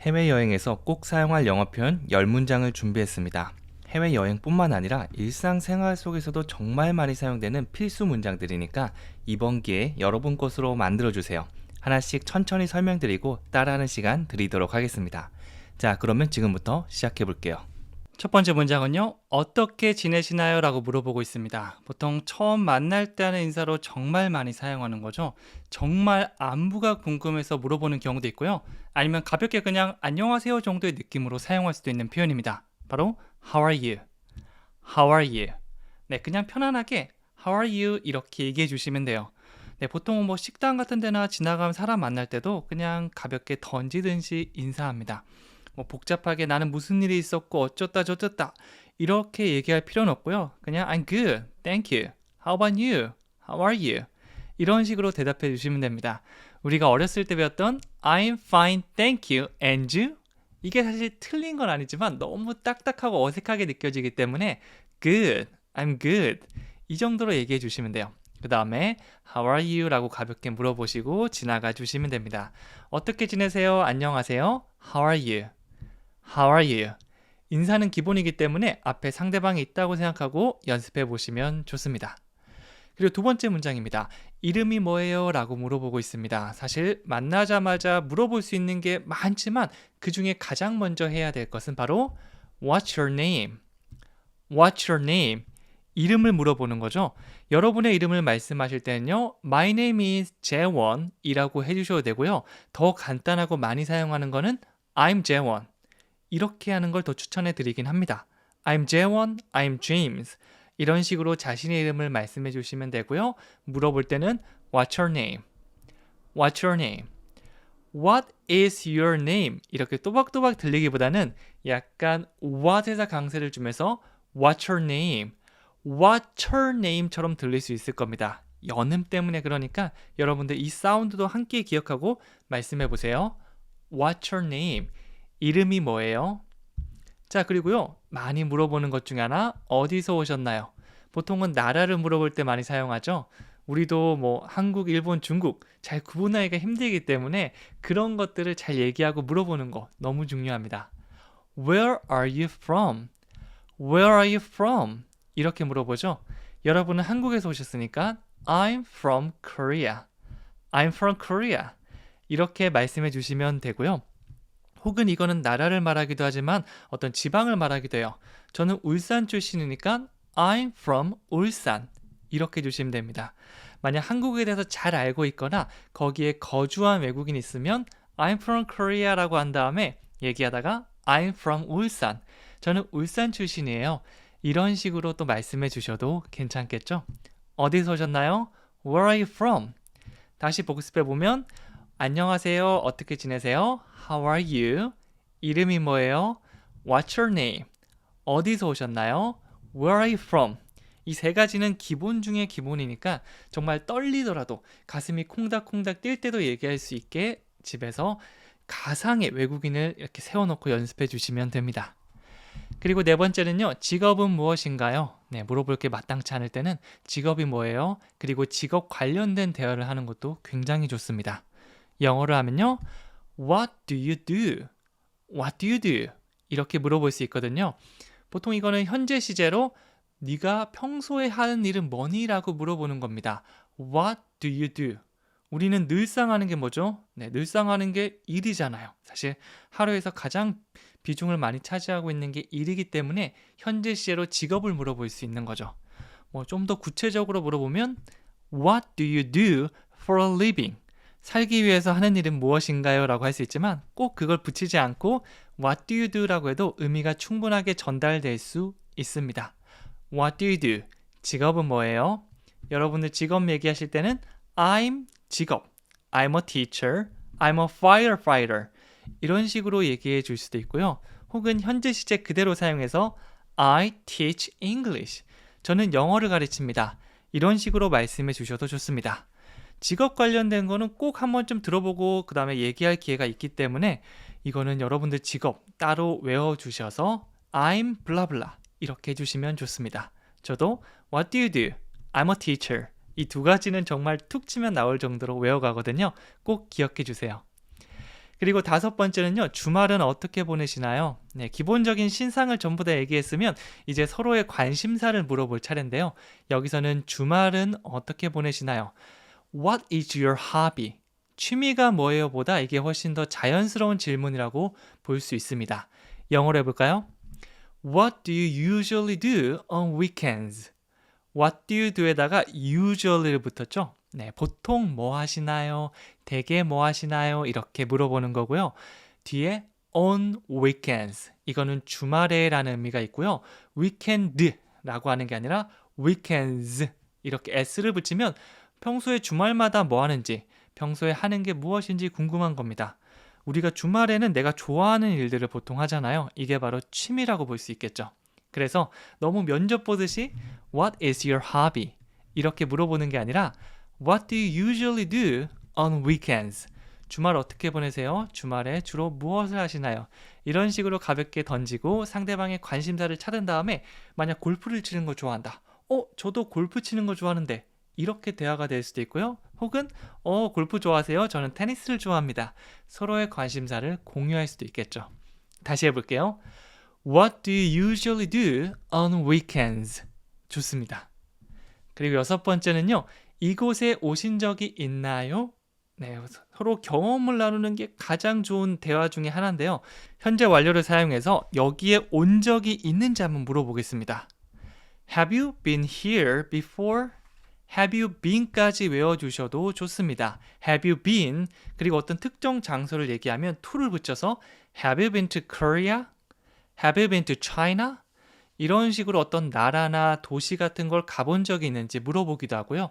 해외여행에서 꼭 사용할 영어 표현 10문장을 준비했습니다. 해외여행뿐만 아니라 일상생활 속에서도 정말 많이 사용되는 필수 문장들이니까 이번 기회에 여러분 것으로 만들어주세요. 하나씩 천천히 설명드리고 따라하는 시간 드리도록 하겠습니다. 자, 그러면 지금부터 시작해볼게요. 첫 번째 문장은요. 어떻게 지내시나요? 라고 물어보고 있습니다. 보통 처음 만날 때 하는 인사로 정말 많이 사용하는 거죠. 정말 안부가 궁금해서 물어보는 경우도 있고요. 아니면 가볍게 그냥 안녕하세요 정도의 느낌으로 사용할 수도 있는 표현입니다. 바로 How are you? How are you? 네, 그냥 편안하게 How are you? 이렇게 얘기해 주시면 돼요. 네, 보통 뭐 식당 같은 데나 지나가면 사람 만날 때도 그냥 가볍게 던지듯이 인사합니다. 뭐 복잡하게 나는 무슨 일이 있었고 어쩌다 저쩌다 이렇게 얘기할 필요는 없고요. 그냥 I'm good, thank you. How about you? How are you? 이런 식으로 대답해 주시면 됩니다. 우리가 어렸을 때 배웠던 I'm fine, thank you, and you? 이게 사실 틀린 건 아니지만 너무 딱딱하고 어색하게 느껴지기 때문에 good, I'm good 이 정도로 얘기해 주시면 돼요. 그 다음에 How are you? 라고 가볍게 물어보시고 지나가 주시면 됩니다. 어떻게 지내세요? 안녕하세요? How are you? How are you? 인사는 기본이기 때문에 앞에 상대방이 있다고 생각하고 연습해 보시면 좋습니다. 그리고 두 번째 문장입니다. 이름이 뭐예요? 라고 물어보고 있습니다. 사실 만나자마자 물어볼 수 있는 게 많지만 그 중에 가장 먼저 해야 될 것은 바로 What's your name? What's your name? 이름을 물어보는 거죠. 여러분의 이름을 말씀하실 때는요. My name is 재원 이라고 해주셔도 되고요. 더 간단하고 많이 사용하는 거는 I'm 재원 이렇게 하는 걸 더 추천해 드리긴 합니다. I'm 재원, I'm James 이런 식으로 자신의 이름을 말씀해 주시면 되고요. 물어볼 때는 What's your name? What's your name? What is your name? 이렇게 또박또박 들리기보다는 약간 what에서 강세를 주면서 What's your name? What's your name처럼 들릴 수 있을 겁니다. 연음 때문에 그러니까 여러분들 이 사운드도 함께 기억하고 말씀해 보세요. What's your name? 이름이 뭐예요? 자, 그리고요. 많이 물어보는 것 중에 하나, 어디서 오셨나요? 보통은 나라를 물어볼 때 많이 사용하죠. 우리도 뭐 한국, 일본, 중국 잘 구분하기가 힘들기 때문에 그런 것들을 잘 얘기하고 물어보는 거 너무 중요합니다. Where are you from? Where are you from? 이렇게 물어보죠. 여러분은 한국에서 오셨으니까 I'm from Korea. I'm from Korea. 이렇게 말씀해 주시면 되고요. 혹은 이거는 나라를 말하기도 하지만 어떤 지방을 말하기도 해요. 저는 울산 출신이니까 I'm from 울산 이렇게 주시면 됩니다. 만약 한국에 대해서 잘 알고 있거나 거기에 거주한 외국인이 있으면 I'm from Korea라고 한 다음에 얘기하다가 I'm from 울산 저는 울산 출신이에요. 이런 식으로 또 말씀해 주셔도 괜찮겠죠? 어디서 오셨나요? Where are you from? 다시 복습해 보면 안녕하세요. 어떻게 지내세요? How are you? 이름이 뭐예요? What's your name? 어디서 오셨나요? Where are you from? 이 세 가지는 기본 중에 기본이니까 정말 떨리더라도 가슴이 콩닥콩닥 뛸 때도 얘기할 수 있게 집에서 가상의 외국인을 이렇게 세워놓고 연습해 주시면 됩니다. 그리고 네 번째는요. 직업은 무엇인가요? 네, 물어볼 게 마땅치 않을 때는 직업이 뭐예요? 그리고 직업 관련된 대화를 하는 것도 굉장히 좋습니다. 영어로 하면요. What do you do? What do you do? 이렇게 물어볼 수 있거든요. 보통 이거는 현재 시제로 네가 평소에 하는 일은 뭐니? 라고 물어보는 겁니다. What do you do? 우리는 늘상 하는 게 뭐죠? 네, 늘상 하는 게 일이잖아요. 사실 하루에서 가장 비중을 많이 차지하고 있는 게 일이기 때문에 현재 시제로 직업을 물어볼 수 있는 거죠. 뭐 좀 더 구체적으로 물어보면 What do you do for a living? 살기 위해서 하는 일은 무엇인가요? 라고 할 수 있지만 꼭 그걸 붙이지 않고 What do you do? 라고 해도 의미가 충분하게 전달될 수 있습니다. What do you do? 직업은 뭐예요? 여러분들 직업 얘기하실 때는 I'm 직업, I'm a teacher, I'm a firefighter 이런 식으로 얘기해 줄 수도 있고요. 혹은 현재 시제 그대로 사용해서 I teach English 저는 영어를 가르칩니다. 이런 식으로 말씀해 주셔도 좋습니다. 직업 관련된 거는 꼭 한 번쯤 들어보고 그 다음에 얘기할 기회가 있기 때문에 이거는 여러분들 직업 따로 외워주셔서 I'm blah blah 이렇게 해주시면 좋습니다. 저도 What do you do? I'm a teacher 이 두 가지는 정말 툭 치면 나올 정도로 외워가거든요. 꼭 기억해 주세요. 그리고 다섯 번째는요, 주말은 어떻게 보내시나요? 네, 기본적인 신상을 전부 다 얘기했으면 이제 서로의 관심사를 물어볼 차례인데요. 여기서는 주말은 어떻게 보내시나요? What is your hobby? 취미가 뭐예요? 보다 이게 훨씬 더 자연스러운 질문이라고 볼 수 있습니다. 영어로 해볼까요? What do you usually do on weekends? What do you do에다가 usually를 붙였죠? 네, 보통 뭐 하시나요? 대개 뭐 하시나요? 이렇게 물어보는 거고요. 뒤에 on weekends, 이거는 주말에라는 의미가 있고요. weekend라고 하는 게 아니라 weekends, 이렇게 s를 붙이면 평소에 주말마다 뭐 하는지, 평소에 하는 게 무엇인지 궁금한 겁니다. 우리가 주말에는 내가 좋아하는 일들을 보통 하잖아요. 이게 바로 취미라고 볼 수 있겠죠. 그래서 너무 면접 보듯이 What is your hobby? 이렇게 물어보는 게 아니라 What do you usually do on weekends? 주말 어떻게 보내세요? 주말에 주로 무엇을 하시나요? 이런 식으로 가볍게 던지고 상대방의 관심사를 찾은 다음에 만약 골프를 치는 거 좋아한다. 저도 골프 치는 거 좋아하는데. 이렇게 대화가 될 수도 있고요. 혹은 골프 좋아하세요? 저는 테니스를 좋아합니다. 서로의 관심사를 공유할 수도 있겠죠. 다시 해볼게요. What do you usually do on weekends? 좋습니다. 그리고 여섯 번째는요. 이곳에 오신 적이 있나요? 네, 서로 경험을 나누는 게 가장 좋은 대화 중에 하나인데요. 현재 완료를 사용해서 여기에 온 적이 있는지 한번 물어보겠습니다. Have you been here before? Have you been까지 외워주셔도 좋습니다. Have you been, 그리고 어떤 특정 장소를 얘기하면 to를 붙여서 Have you been to Korea? Have you been to China? 이런 식으로 어떤 나라나 도시 같은 걸 가본 적이 있는지 물어보기도 하고요.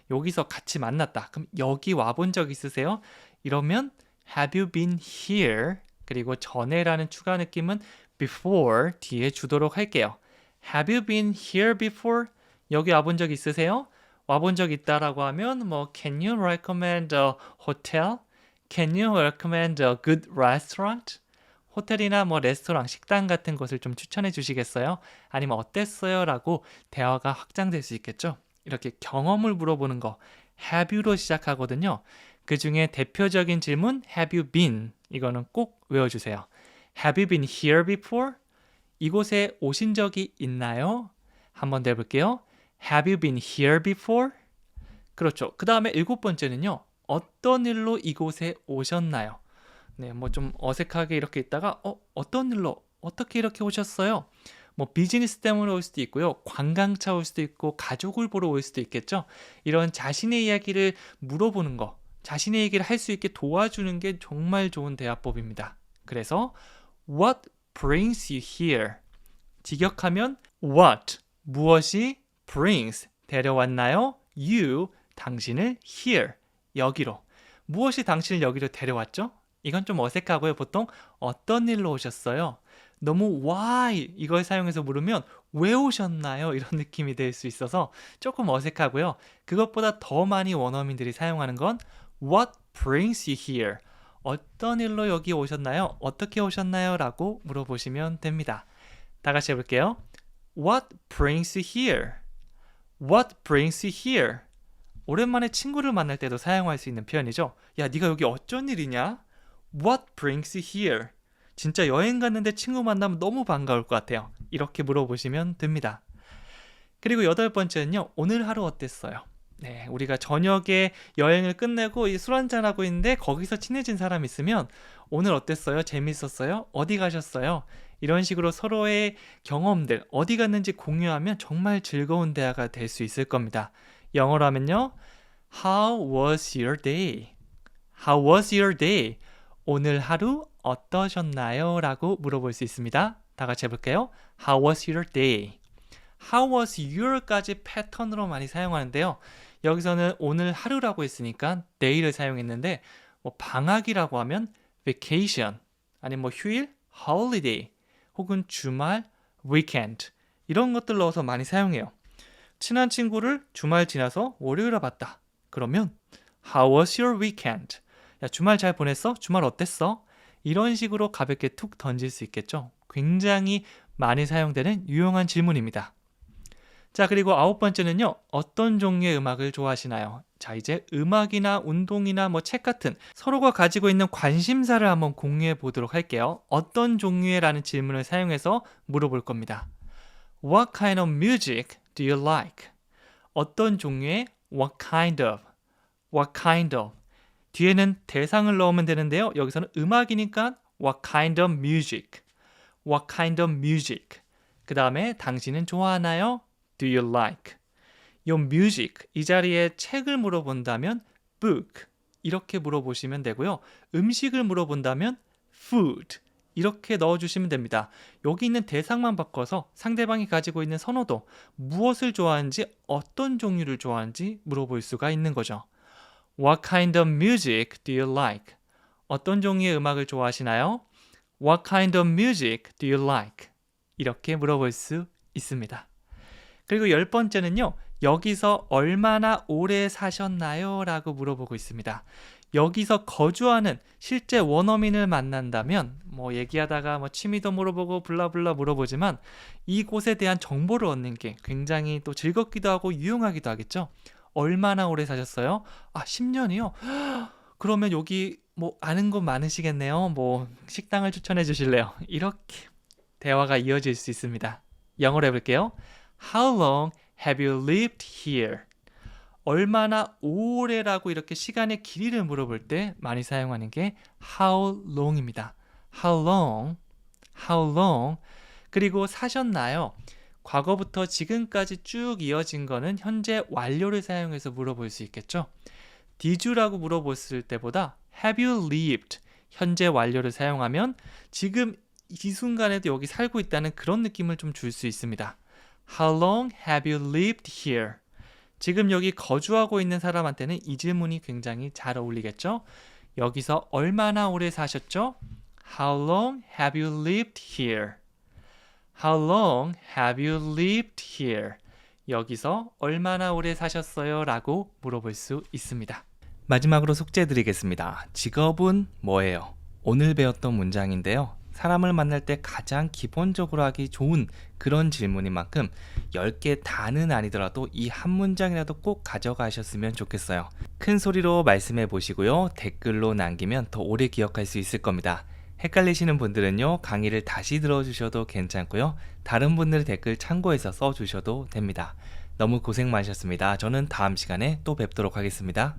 여기서 같이 만났다. 그럼 여기 와본 적 있으세요? 이러면 Have you been here? 그리고 전에라는 추가 느낌은 before 뒤에 주도록 할게요. Have you been here before? 여기 와본 적 있으세요? 와본 적 있다라고 하면 Can you recommend a hotel? Can you recommend a good restaurant? 호텔이나 레스토랑, 식당 같은 곳을 좀 추천해 주시겠어요? 아니면 어땠어요? 라고 대화가 확장될 수 있겠죠? 이렇게 경험을 물어보는 거 Have you로 시작하거든요. 그 중에 대표적인 질문 Have you been? 이거는 꼭 외워주세요. Have you been here before? 이곳에 오신 적이 있나요? 한번 더 해볼게요. Have you been here before? 그렇죠. 그 다음에 일곱 번째는요. 어떤 일로 이곳에 오셨나요? 네, 좀 어색하게 이렇게 있다가 어떤 일로 어떻게 이렇게 오셨어요? 비즈니스 때문에 올 수도 있고요. 관광차 올 수도 있고 가족을 보러 올 수도 있겠죠. 이런 자신의 이야기를 물어보는 거, 자신의 얘기를 할 수 있게 도와주는 게 정말 좋은 대화법입니다. 그래서 What brings you here? 직역하면 What, 무엇이 brings, 데려왔나요? You, 당신을 here, 여기로. 무엇이 당신을 여기로 데려왔죠? 이건 좀 어색하고요. 보통 어떤 일로 오셨어요? 너무 why 이걸 사용해서 물으면 왜 오셨나요? 이런 느낌이 될 수 있어서 조금 어색하고요. 그것보다 더 많이 원어민들이 사용하는 건 What brings you here? 어떤 일로 여기 오셨나요? 어떻게 오셨나요? 라고 물어보시면 됩니다. 다 같이 해볼게요. What brings you here? What brings you here? 오랜만에 친구를 만날 때도 사용할 수 있는 표현이죠. 야, 네가 여기 어쩐 일이냐? What brings you here? 진짜 여행 갔는데 친구 만나면 너무 반가울 것 같아요. 이렇게 물어보시면 됩니다. 그리고 여덟 번째는요. 오늘 하루 어땠어요? 네, 우리가 저녁에 여행을 끝내고 술 한잔하고 있는데 거기서 친해진 사람 있으면 오늘 어땠어요? 재밌었어요? 어디 가셨어요? 이런 식으로 서로의 경험들, 어디 갔는지 공유하면 정말 즐거운 대화가 될 수 있을 겁니다. 영어로 하면요. How was your day? How was your day? 오늘 하루 어떠셨나요? 라고 물어볼 수 있습니다. 다 같이 해볼게요. How was your day? How was your까지 패턴으로 많이 사용하는데요. 여기서는 오늘 하루라고 했으니까 day를 사용했는데 방학이라고 하면 vacation, 아니면 휴일, holiday, 혹은 주말, weekend 이런 것들 넣어서 많이 사용해요. 친한 친구를 주말 지나서 월요일에 봤다. 그러면 How was your weekend? 야, 주말 잘 보냈어? 주말 어땠어? 이런 식으로 가볍게 툭 던질 수 있겠죠. 굉장히 많이 사용되는 유용한 질문입니다. 자, 그리고 아홉 번째는요. 어떤 종류의 음악을 좋아하시나요? 자, 이제 음악이나 운동이나 뭐 책 같은 서로가 가지고 있는 관심사를 한번 공유해 보도록 할게요. 어떤 종류의 라는 질문을 사용해서 물어볼 겁니다. What kind of music do you like? 어떤 종류의 what kind of, what kind of. 뒤에는 대상을 넣으면 되는데요. 여기서는 음악이니까 what kind of music, what kind of music. 그 다음에 당신은 좋아하나요? Do you like? 요 music, 이 자리에 책을 물어본다면 book 이렇게 물어보시면 되고요. 음식을 물어본다면 food 이렇게 넣어주시면 됩니다. 여기 있는 대상만 바꿔서 상대방이 가지고 있는 선호도, 무엇을 좋아하는지, 어떤 종류를 좋아하는지 물어볼 수가 있는 거죠. What kind of music do you like? 어떤 종류의 음악을 좋아하시나요? What kind of music do you like? 이렇게 물어볼 수 있습니다. 그리고 열 번째는요. 여기서 얼마나 오래 사셨나요? 라고 물어보고 있습니다. 여기서 거주하는 실제 원어민을 만난다면 뭐 얘기하다가 뭐 취미도 물어보고 블라블라 물어보지만 이곳에 대한 정보를 얻는 게 굉장히 또 즐겁기도 하고 유용하기도 하겠죠. 얼마나 오래 사셨어요? 아, 10년이요? 그러면 여기 뭐 아는 곳 많으시겠네요. 뭐 식당을 추천해 주실래요? 이렇게 대화가 이어질 수 있습니다. 영어로 해볼게요. How long have you lived here? 얼마나 오래라고 이렇게 시간의 길이를 물어볼 때 많이 사용하는 게 how long입니다. How long, how long. 그리고 사셨나요? 과거부터 지금까지 쭉 이어진 거는 현재 완료를 사용해서 물어볼 수 있겠죠. Did you라고 물어봤을 때보다 have you lived, 현재 완료를 사용하면 지금 이 순간에도 여기 살고 있다는 그런 느낌을 좀 줄 수 있습니다. How long have you lived here? 지금 여기 거주하고 있는 사람한테는 이 질문이 굉장히 잘 어울리겠죠? 여기서 얼마나 오래 사셨죠? How long have you lived here? How long have you lived here? 여기서 얼마나 오래 사셨어요? 라고 물어볼 수 있습니다. 마지막으로 숙제드리겠습니다. 직업은 뭐예요? 오늘 배웠던 문장인데요. 사람을 만날 때 가장 기본적으로 하기 좋은 그런 질문인 만큼 10개 다는 아니더라도 이 한 문장이라도 꼭 가져가셨으면 좋겠어요. 큰 소리로 말씀해 보시고요. 댓글로 남기면 더 오래 기억할 수 있을 겁니다. 헷갈리시는 분들은요. 강의를 다시 들어주셔도 괜찮고요. 다른 분들 댓글 참고해서 써주셔도 됩니다. 너무 고생 많으셨습니다. 저는 다음 시간에 또 뵙도록 하겠습니다.